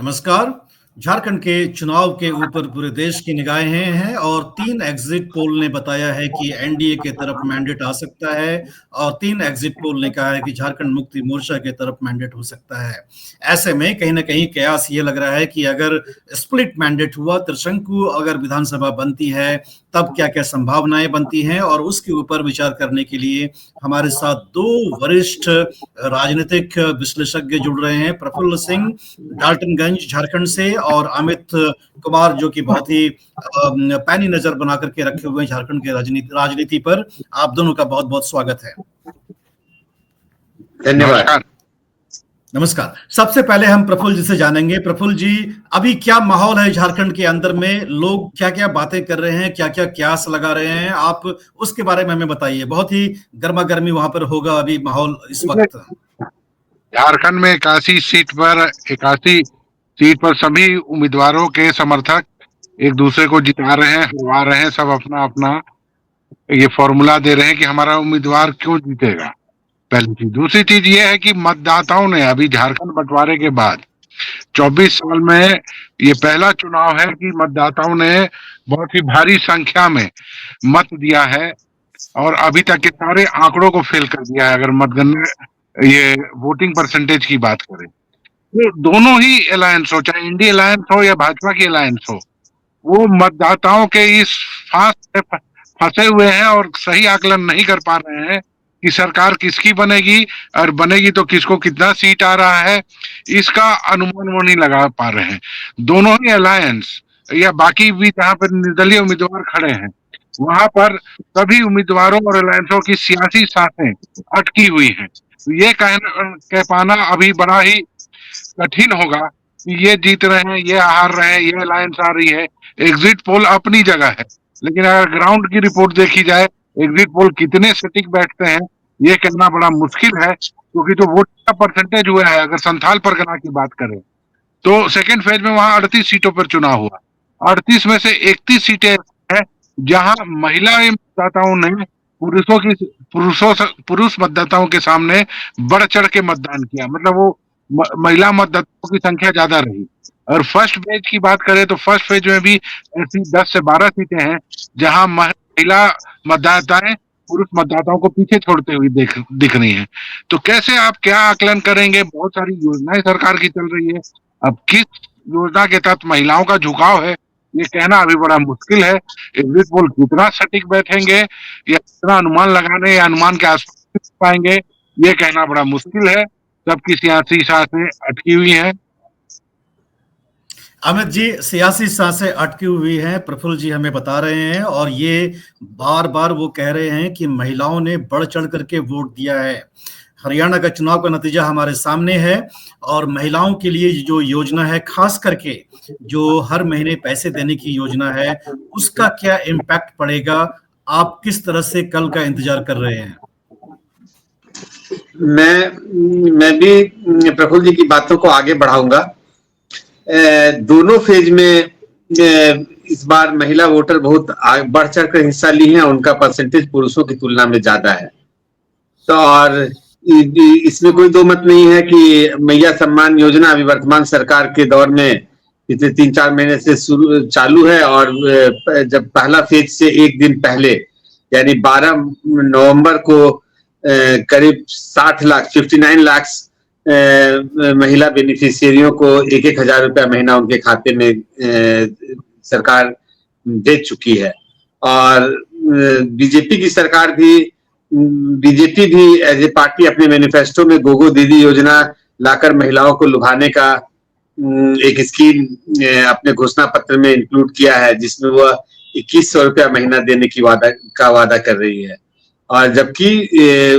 नमस्कार। झारखंड के चुनाव के ऊपर पूरे देश की निगाहें हैं और 3 एग्जिट पोल ने बताया है कि एनडीए के तरफ मैंडेट आ सकता है और 3 एग्जिट पोल ने कहा है कि झारखंड मुक्ति मोर्चा के तरफ मैंडेट हो सकता है। ऐसे में कहीं न कहीं कयास ये लग रहा है कि अगर स्प्लिट मैंडेट हुआ, त्रिशंकु अगर विधानसभा बनती है, तब क्या-क्या संभावनाएँ बनती हैं और उसके ऊपर विचार करने के लिए हमारे साथ 2 वरिष्ठ राजनीतिक विश्लेषज्ञ जुड़ रहे हैं। प्रफुल्ल सिंह डाल्टनगंज झारखंड से और अमित कुमार जो कि बहुत ही पैनी नजर बना करके रखे हुए हैं झारखंड के राजनीति पर। आप दोनों का बहुत बहुत स्वागत है। धन्यवाद। नमस्कार। सबसे पहले हम प्रफुल्ल जी से जानेंगे। प्रफुल्ल जी, अभी क्या माहौल है झारखंड के अंदर में? लोग क्या क्या बातें कर रहे हैं, क्या क्या कयास लगा रहे हैं, आप उसके बारे में हमें बताइए। बहुत ही गर्मा गर्मी वहां पर होगा अभी माहौल इस वक्त। झारखंड में 81 सीट पर सभी उम्मीदवारों के समर्थक एक दूसरे को जिता रहे हैं, हरवा रहे हैं। सब अपना अपना ये फॉर्मूला दे रहे हैं कि हमारा उम्मीदवार क्यों जीतेगा। पहली चीज। दूसरी चीज ये है कि मतदाताओं ने अभी झारखंड बंटवारे के बाद 24 साल में ये पहला चुनाव है कि मतदाताओं ने बहुत ही भारी संख्या में मत दिया है और अभी तक के सारे आंकड़ों को फेल कर दिया है। अगर मतगणना ये वोटिंग परसेंटेज की बात करें तो दोनों ही अलायंस हो, चाहे इंडी अलायंस हो या भाजपा की अलायंस हो, वो मतदाताओं के इस फांस में फंसे हुए हैं और सही आकलन नहीं कर पा रहे हैं कि सरकार किसकी बनेगी और बनेगी तो किसको कितना सीट आ रहा है, इसका अनुमान वो नहीं लगा पा रहे हैं। दोनों ही अलायंस या बाकी भी जहां पर निर्दलीय उम्मीदवार खड़े हैं वहां पर सभी उम्मीदवारों और अलायंसों की सियासी सांसें अटकी हुई हैं। ये कह पाना अभी बड़ा ही कठिन होगा कि ये जीत रहे हैं, ये हार रहे हैं, ये अलायंस आ रही है। एग्जिट पोल अपनी जगह है, लेकिन अगर ग्राउंड की रिपोर्ट देखी जाए, एग्जिट पोल कितने सटीक बैठते हैं ये कहना बड़ा मुश्किल है, क्योंकि जो वोट का परसेंटेज हुआ है, अगर संथाल परगना की बात करें तो सेकेंड फेज में वहां 38 सीटों पर चुनाव हुआ। 38 में से 31 सीटें हैं जहां महिला मतदाताओं ने पुरुष मतदाताओं के सामने बढ़ चढ़ के मतदान किया। मतलब वो महिला मतदाताओं की संख्या ज्यादा रही। और फर्स्ट फेज की बात करें तो फर्स्ट फेज में भी ऐसी 10 से 12 सीटें हैं जहां महिला मतदाताएं पुरुष मतदाताओं को पीछे छोड़ते हुए दिख रही हैं। तो कैसे आप क्या आकलन करेंगे? बहुत सारी योजनाएं सरकार की चल रही है, अब किस योजना के तहत महिलाओं का झुकाव है ये कहना अभी बड़ा मुश्किल है। एग्जिट पोल कितना सटीक बैठेंगे या कितना अनुमान लगाने या अनुमान के आसपास पाएंगे ये कहना बड़ा मुश्किल है। सबकी सियासी सांसें अटकी हुई हैं। अमित जी, सियासी सांसें अटकी हुई हैं, प्रफुल्ल जी हमें बता रहे हैं और ये बार बार वो कह रहे हैं कि महिलाओं ने बढ़ चढ़ करके वोट दिया है। हरियाणा का चुनाव का नतीजा हमारे सामने है और महिलाओं के लिए जो योजना है, खास करके जो हर महीने पैसे देने की योजना है, उसका क्या इम्पैक्ट पड़ेगा? आप किस तरह से कल का इंतजार कर रहे हैं? मैं भी प्रफुल्ल जी की बातों को आगे बढ़ाऊंगा। दोनों फेज में इस बार महिला वोटर बहुत बढ़ चढ़ कर हिस्सा ली हैं, उनका परसेंटेज पुरुषों की तुलना में ज्यादा है। तो और इसमें कोई दो मत नहीं है कि मैया सम्मान योजना अभी वर्तमान सरकार के दौर में पिछले 3-4 महीने से चालू है और जब पहला फेज से एक दिन पहले यानी 12 नवंबर को करीब 59 लाख महिला बेनिफिशियरियों को 1,000 रुपया महीना उनके खाते में सरकार दे चुकी है। और बीजेपी की सरकार भी एज ए पार्टी अपने मैनिफेस्टो में गोगो दीदी योजना लाकर महिलाओं को लुभाने का एक स्कीम अपने घोषणा पत्र में इंक्लूड किया है, जिसमें वह 2,100 रुपया महीना देने की वादा कर रही है। और जबकि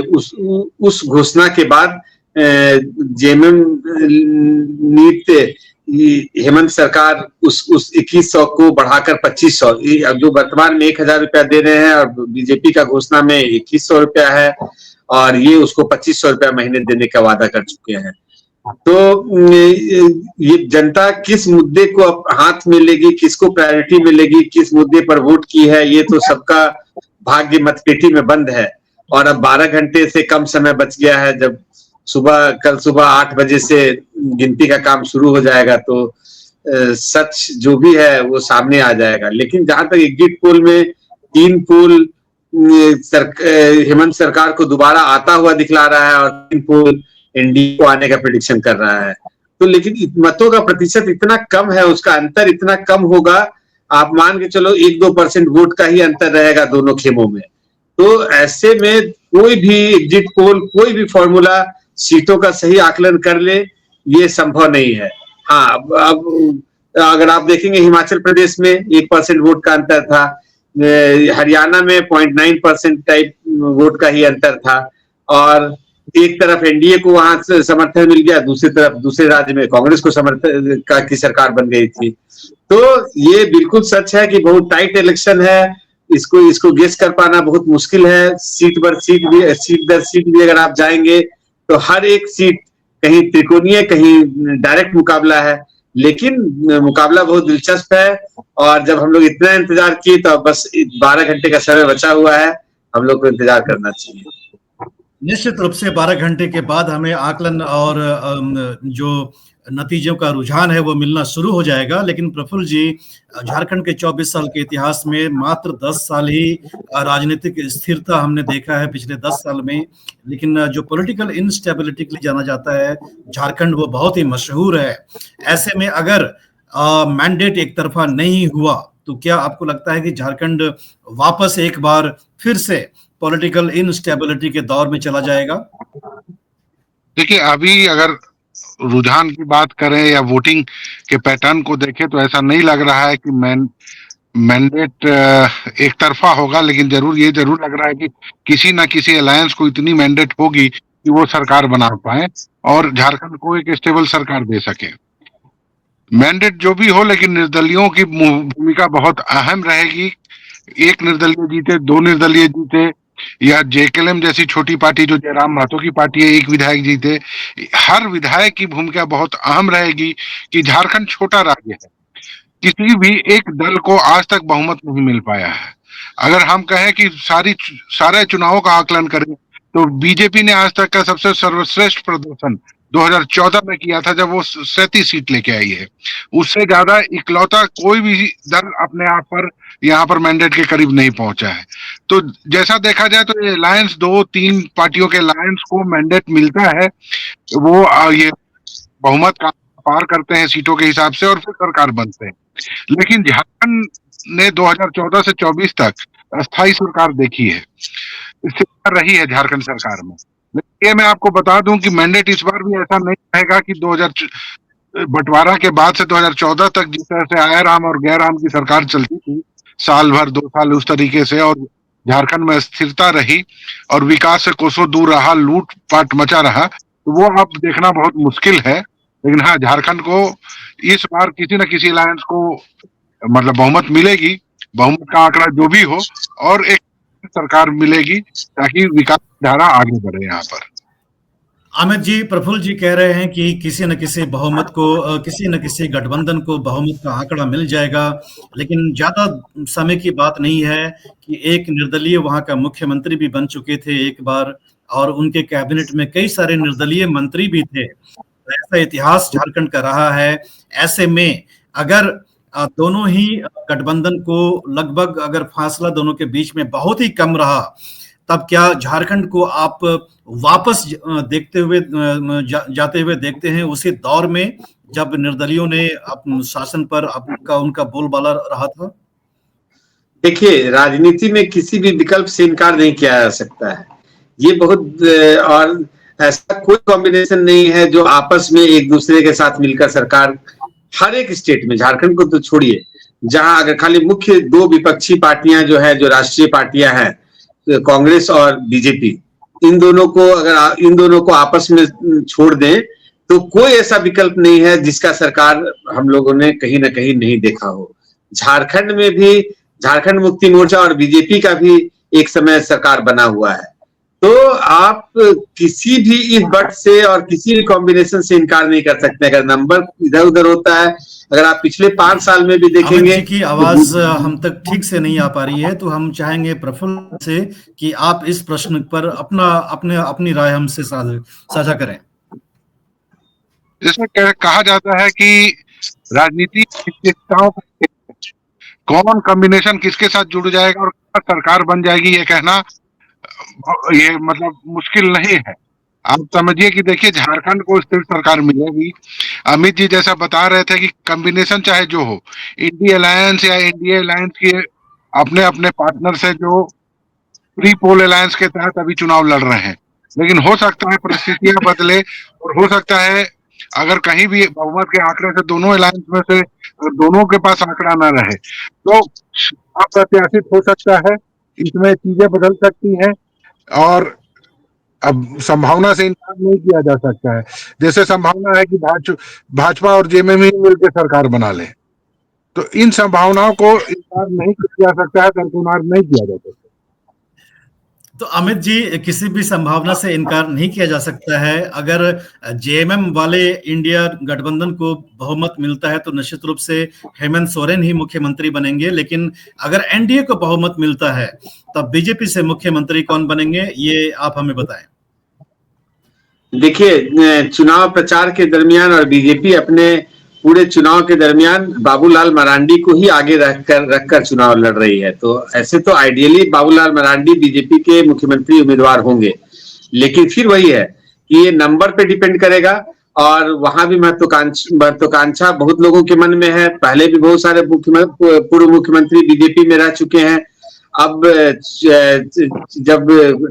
उस घोषणा के बाद जेएमएम नीट हेमंत सरकार उस 2,100 को बढ़ाकर 2,500, अब जो वर्तमान में 1,000 रुपया दे रहे हैं और बीजेपी का घोषणा में 2,100 रुपया है और ये उसको 2,500 रुपया महीने देने का वादा कर चुके हैं। तो ये जनता किस मुद्दे को हाथ में लेगी, किसको प्रायोरिटी मिलेगी, किस मुद्दे पर वोट की है, ये तो सबका भाग्य मतपेटी में बंद है। और अब 12 घंटे से कम समय बच गया है जब कल सुबह 8 बजे से गिनती का काम शुरू हो जाएगा, तो सच जो भी है वो सामने आ जाएगा। लेकिन जहां तक एग्जिट पोल में 3 पोल हेमंत सरकार को दोबारा आता हुआ दिखला रहा है और 3 पोल एनडीए को आने का प्रेडिक्शन कर रहा है, तो लेकिन मतों का प्रतिशत इतना कम है, उसका अंतर इतना कम होगा, आप मान के चलो 1-2% वोट का ही अंतर रहेगा दोनों खेमों में। तो ऐसे में कोई भी एग्जिट पोल, कोई भी फॉर्मूला सीटों का सही आकलन कर ले, ये संभव नहीं है। हाँ, अब अगर आप देखेंगे हिमाचल प्रदेश में 1% वोट का अंतर था, हरियाणा में 0.9% टाइप वोट का ही अंतर था, और एक तरफ एनडीए को वहां से समर्थन मिल गया, दूसरी तरफ दूसरे राज्य में कांग्रेस को समर्थन की सरकार बन गई थी। तो ये बिल्कुल सच है कि बहुत टाइट इलेक्शन है, इसको गेस कर पाना बहुत मुश्किल है। सीट दर सीट भी अगर आप जाएंगे तो हर एक सीट कहीं त्रिकोणीय, कहीं डायरेक्ट मुकाबला है, लेकिन मुकाबला बहुत दिलचस्प है। और जब हम लोग इतना इंतजार किए तो अब बस 12 घंटे का समय बचा हुआ है, हम लोग को इंतजार करना चाहिए। निश्चित रूप से 12 घंटे के बाद हमें आकलन और जो नतीजों का रुझान है वो मिलना शुरू हो जाएगा। लेकिन प्रफुल्ल जी, झारखंड के 24 साल के इतिहास में मात्र 10 साल ही राजनीतिक स्थिरता हमने देखा है पिछले 10 साल में, लेकिन जो पॉलिटिकल इंस्टेबिलिटी के लिए जाना जाता है झारखंड, वो बहुत ही मशहूर है। ऐसे में अगर मैंडेट एक तरफा नहीं हुआ तो क्या आपको लगता है कि झारखंड वापस एक बार फिर से पॉलिटिकल इनस्टेबिलिटी के दौर में चला जाएगा? देखिए, अभी अगर रुझान की बात करें या वोटिंग के पैटर्न को देखें तो ऐसा नहीं लग रहा है कि मैंडेट एक तरफा होगा, लेकिन ये जरूर लग रहा है कि किसी ना किसी अलायंस को इतनी मैंडेट होगी कि वो सरकार बना पाए और झारखंड को एक स्टेबल सरकार दे सके। मैंडेट जो भी हो, लेकिन निर्दलियों की भूमिका बहुत अहम रहेगी। एक निर्दलीय जीते, 2 निर्दलीय जीते, या जेकेएलएम जैसी छोटी पार्टी जो जयराम महतो की पार्टी है, 1 विधायक जीते, हर विधायक की भूमिका बहुत अहम रहेगी कि झारखंड छोटा राज्य है, किसी भी एक दल को आज तक बहुमत नहीं मिल पाया है। अगर हम कहें कि सारे चुनावों का आकलन करें तो बीजेपी ने आज तक का सबसे सर्वश्रेष्ठ प्रदर्शन 2014 में किया था, जब वो 37 सीट लेके आई है। उससे ज्यादा इकलौता कोई भी दल अपने आप पर यहाँ पर मैंडेट के करीब नहीं पहुंचा है। तो जैसा देखा जाए तो ये अलायंस 2-3 पार्टियों के अलायंस को मैंडेट मिलता है, वो ये बहुमत का पार करते हैं सीटों के हिसाब से और फिर सरकार बनते हैं। लेकिन झारखंड ने 2014 से 24 तक अस्थायी सरकार देखी है, स्थिरता रही है झारखंड सरकार में। लेकिन ये मैं आपको बता दूं कि मैंडेट इस बार भी ऐसा नहीं रहेगा कि 2000 बंटवारा के बाद से 2014 तक जिस तरह से आया राम और गैर राम की सरकार चलती थी, साल भर 2 साल उस तरीके से, और झारखंड में स्थिरता रही और विकास से कोसों दूर रहा, लूटपाट मचा रहा, तो वो अब देखना बहुत मुश्किल है। लेकिन हाँ, झारखंड को इस बार किसी न किसी अलायंस को मतलब बहुमत मिलेगी, बहुमत का आंकड़ा जो भी हो, और एक सरकार मिलेगी ताकि विकास धारा आगे बढ़े यहाँ पर। अमित जी, प्रफुल्ल जी कह रहे हैं कि किसी न किसी बहुमत को, किसी न किसी गठबंधन को बहुमत का आंकड़ा मिल जाएगा, लेकिन ज्यादा समय की बात नहीं है कि एक निर्दलीय वहां का मुख्यमंत्री भी बन चुके थे एक बार, और उनके कैबिनेट में कई सारे निर्दलीय मंत्री भी थे। ऐसा इतिहास झारखंड का रहा है। ऐसे में अगर दोनों ही गठबंधन को लगभग, अगर फासला दोनों के बीच में बहुत ही कम रहा, तब क्या झारखंड को आप वापस देखते हुए जाते हुए देखते हैं उसी दौर में जब निर्दलियों ने शासन पर उनका बोलबाला रहा था? देखिए, राजनीति में किसी भी विकल्प से इनकार नहीं किया जा सकता है। ये बहुत, और ऐसा कोई कॉम्बिनेशन नहीं है जो आपस में एक दूसरे के साथ मिलकर सरकार, हर एक स्टेट में, झारखंड को तो छोड़िए, जहां अगर खाली मुख्य 2 विपक्षी पार्टियां जो है, जो राष्ट्रीय पार्टियां हैं, कांग्रेस और बीजेपी, इन दोनों को आपस में छोड़ दें तो कोई ऐसा विकल्प नहीं है जिसका सरकार हम लोगों ने कहीं ना कहीं नहीं देखा हो। झारखंड में भी झारखंड मुक्ति मोर्चा और बीजेपी का भी एक समय सरकार बना हुआ है। तो आप किसी भी इस बट से और किसी भी कॉम्बिनेशन से इनकार नहीं कर सकते। अगर नंबर इधर उधर होता है, अगर आप पिछले 5 साल में भी अमित देखेंगे जी की आवाज हम तक ठीक से नहीं आ पा रही है, तो हम चाहेंगे प्रफुल्ल से कि आप इस प्रश्न पर अपनी राय हमसे साझा करें। जैसे कहा जाता है कि राजनीति विशेषताओं का कौन कॉम्बिनेशन किसके साथ जुड़ जाएगा और सरकार बन जाएगी, ये कहना ये मतलब मुश्किल नहीं है। आप समझिए कि देखिए झारखंड को स्थिर सरकार मिलेगी। अमित जी जैसा बता रहे थे कि कॉम्बिनेशन चाहे जो हो, इंडिया अलायंस या एनडीए अलायंस के अपने अपने पार्टनर से जो प्री पोल अलायंस के तहत अभी चुनाव लड़ रहे हैं, लेकिन हो सकता है परिस्थितियां बदले और हो सकता है अगर कहीं भी बहुमत के आंकड़े से दोनों अलायंस में से दोनों के पास आंकड़ा ना रहे तो अप्रत्याशित हो सकता है, इसमें चीजें बदल सकती हैं और अब संभावना से इनकार नहीं किया जा सकता है। जैसे संभावना है कि भाजपा और जेएमएम मिलकर सरकार बना ले, तो इन संभावनाओं को इनकार नहीं किया जा सकता है, दरकिनार नहीं किया जा सकता। तो अमित जी, किसी भी संभावना से इनकार नहीं किया जा सकता है। अगर जेएमएम वाले इंडिया गठबंधन को बहुमत मिलता है तो निश्चित रूप से हेमंत सोरेन ही मुख्यमंत्री बनेंगे, लेकिन अगर एनडीए को बहुमत मिलता है तब बीजेपी से मुख्यमंत्री कौन बनेंगे, ये आप हमें बताएं। देखिए, चुनाव प्रचार के दरमियान और बीजेपी अपने पूरे चुनाव के दरमियान बाबूलाल मरांडी को ही आगे रखकर चुनाव लड़ रही है। तो ऐसे तो आइडियली बाबूलाल मरांडी बीजेपी के मुख्यमंत्री उम्मीदवार होंगे, लेकिन फिर वही है कि ये नंबर पे डिपेंड करेगा और वहां भी महत्वाकांक्षा बहुत लोगों के मन में है। पहले भी बहुत सारे पूर्व मुख्यमंत्री बीजेपी में रह चुके हैं। अब जब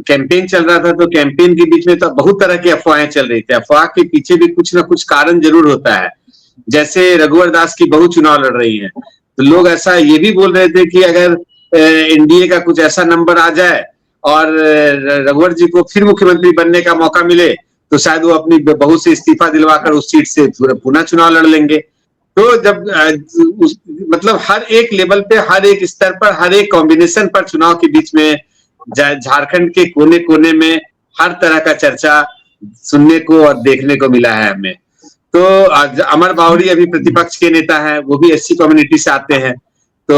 कैंपेन चल रहा था तो कैंपेन के बीच में तो बहुत तरह की अफवाहें चल रही थी। अफवाह के पीछे भी कुछ ना कुछ कारण जरूर होता है। जैसे रघुवर दास की बहू चुनाव लड़ रही है, तो लोग ऐसा ये भी बोल रहे थे कि अगर एनडीए का कुछ ऐसा नंबर आ जाए और रघुवर जी को फिर मुख्यमंत्री बनने का मौका मिले तो शायद वो अपनी बहू से इस्तीफा दिलवाकर उस सीट से पुनः चुनाव लड़ लेंगे। तो जब मतलब हर एक लेवल पे, हर एक स्तर पर, हर एक कॉम्बिनेशन पर चुनाव के बीच में झारखंड के कोने कोने में हर तरह का चर्चा सुनने को और देखने को मिला है हमें। तो अमर बावरी अभी प्रतिपक्ष के नेता हैं, वो भी एससी कम्युनिटी से आते हैं, तो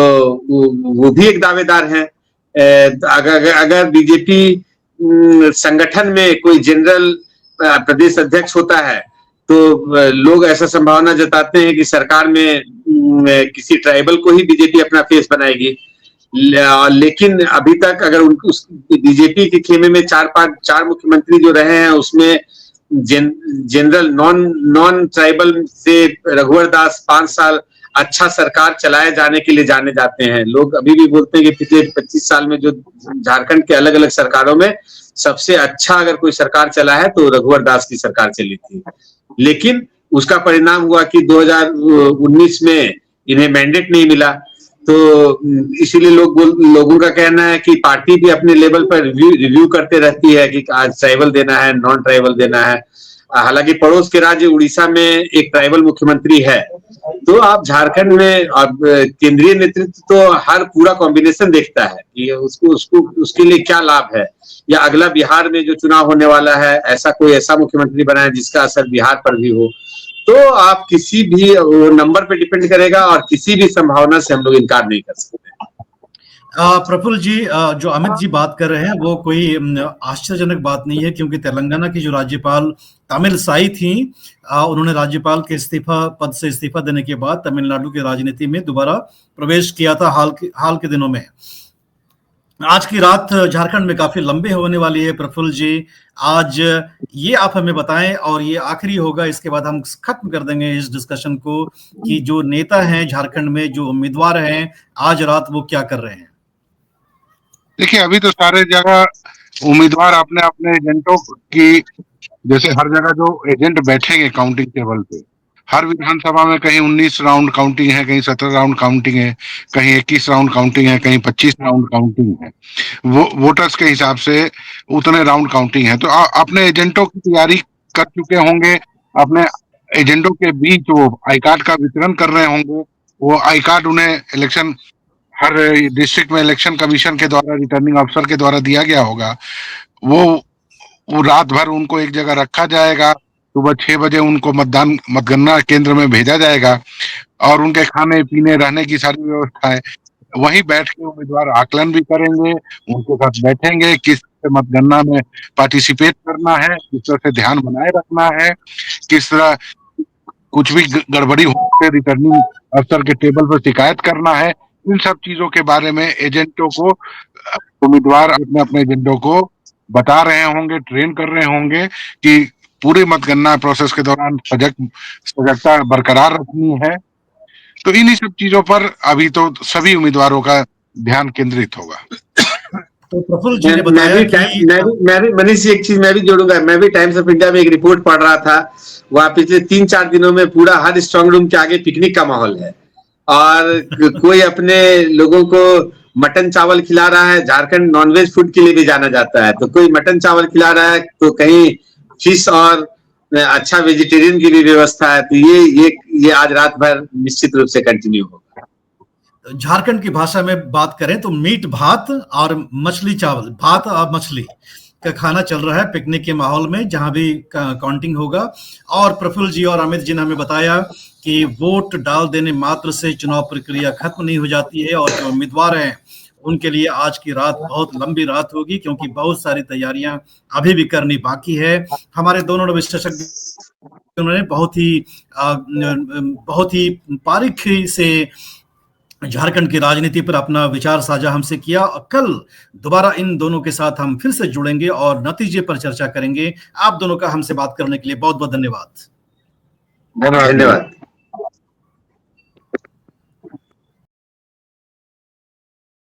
वो भी एक दावेदार हैं। अगर बीजेपी संगठन में कोई जनरल प्रदेश अध्यक्ष होता है तो लोग ऐसा संभावना जताते हैं कि सरकार में किसी ट्राइबल को ही बीजेपी अपना फेस बनाएगी। लेकिन अभी तक अगर उस बीजेपी के खेमे में चार मुख्यमंत्री जो रहे हैं उसमें जनरल नॉन ट्राइबल से रघुवर दास 5 साल अच्छा सरकार चलाए जाने के लिए जाने जाते हैं। लोग अभी भी बोलते हैं कि पिछले 25 साल में जो झारखंड के अलग अलग सरकारों में सबसे अच्छा अगर कोई सरकार चला है तो रघुवर दास की सरकार चली थी। लेकिन उसका परिणाम हुआ कि 2019 में इन्हें मैंडेट नहीं मिला। तो इसीलिए लोगों का कहना है कि पार्टी भी अपने लेवल पर रिव्यू करते रहती है कि आज ट्राइबल देना है, नॉन ट्राइबल देना है। हालांकि पड़ोस के राज्य उड़ीसा में एक ट्राइबल मुख्यमंत्री है। तो आप झारखंड में अब केंद्रीय नेतृत्व तो हर पूरा कॉम्बिनेशन देखता है कि उसके लिए क्या लाभ है, या अगला बिहार में जो चुनाव होने वाला है ऐसा मुख्यमंत्री बनाए जिसका असर बिहार पर भी हो। तो आप किसी भी नंबर पे डिपेंड करेगा और किसी भी संभावना से हम लोग इनकार नहीं कर सकते। प्रफुल्ल जी, जो अमित जी बात कर रहे हैं वो कोई आश्चर्यजनक बात नहीं है, क्योंकि तेलंगाना की जो राज्यपाल तमिलसाई थी, उन्होंने राज्यपाल के पद से इस्तीफा देने के बाद तमिलनाडु की राजनीति में दोबारा प्रवेश किया था हाल के दिनों में। आज की रात झारखंड में काफी लंबे होने वाली है प्रफुल्ल जी। आज ये आप हमें बताएं, और ये आखिरी होगा, इसके बाद हम खत्म कर देंगे इस डिस्कशन को, कि जो नेता हैं झारखंड में, जो उम्मीदवार हैं, आज रात वो क्या कर रहे हैं। देखिए अभी तो सारे जगह उम्मीदवार अपने अपने एजेंटों की, जैसे हर जगह जो एजेंट बैठेंगे काउंटिंग टेबल पे, हर विधानसभा में कहीं 19 राउंड काउंटिंग है, कहीं 17 राउंड काउंटिंग है, कहीं 21 राउंड काउंटिंग है, कहीं 25 राउंड काउंटिंग है। वोटर्स के हिसाब से उतने राउंड काउंटिंग है। तो अपने एजेंटों की तैयारी कर चुके होंगे, अपने एजेंटों के बीच वो आई कार्ड का वितरण कर रहे होंगे। वो आई कार्ड उन्हें इलेक्शन, हर डिस्ट्रिक्ट में इलेक्शन कमीशन के द्वारा, रिटर्निंग अफसर के द्वारा दिया गया होगा। वो रात भर उनको एक जगह रखा जाएगा, सुबह 6 बजे उनको मतगणना केंद्र में भेजा जाएगा और उनके खाने पीने रहने की सारी व्यवस्था है। वहीं बैठ के उम्मीदवार आकलन भी करेंगे, उनके साथ बैठेंगे, किस तरह मतगणना में पार्टिसिपेट करना है, किस तरह से ध्यान बनाए रखना है, किस तरह कुछ भी गड़बड़ी हो से रिटर्निंग अफसर के टेबल पर शिकायत करना है। इन सब चीजों के बारे में एजेंटों को, उम्मीदवार अपने अपने एजेंटों को बता रहे होंगे, ट्रेन कर रहे होंगे कि पूरे मतगणना प्रोसेस के दौरान सजगता बरकरार रखनी है। तो इन्हीं सब चीजों पर अभी तो सभी उम्मीदवारों का ध्यान केंद्रित होगा। तो प्रफुल्ल जी ने बताया कि मैं भी मनीष, एक चीज मैं भी जोड़ूंगा। मैं भी टाइम्स ऑफ इंडिया में एक रिपोर्ट पढ़ रहा था, वहां पिछले 3-4 दिनों में पूरा हर स्ट्रांग रूम के आगे पिकनिक का माहौल है और कोई अपने लोगों को मटन चावल खिला रहा है। झारखंड नॉनवेज फूड के लिए भी जाना जाता है, तो कोई मटन चावल खिला रहा है, तो कहीं फिश और अच्छा वेजिटेरियन की भी व्यवस्था है। तो ये आज रात भर निश्चित रूप से कंटिन्यू होगा। झारखंड की भाषा में बात करें तो मीट भात और मछली चावल, भात और मछली का खाना चल रहा है पिकनिक के माहौल में, जहां भी काउंटिंग होगा। और प्रफुल्ल जी और अमित जी ने हमें बताया कि वोट डाल देने मात्र से चुनाव प्रक्रिया खत्म नहीं हो जाती है और जो उम्मीदवार हैं उनके लिए आज की रात बहुत लंबी रात होगी, क्योंकि बहुत सारी तैयारियां अभी भी करनी बाकी है। हमारे दोनों विशेषज्ञ उन्होंने बहुत ही बारीकी से झारखंड की राजनीति पर अपना विचार साझा हमसे किया। कल दोबारा इन दोनों के साथ हम फिर से जुड़ेंगे और नतीजे पर चर्चा करेंगे। आप दोनों का हमसे बात करने के लिए बहुत बहुत धन्यवाद। धन्यवाद।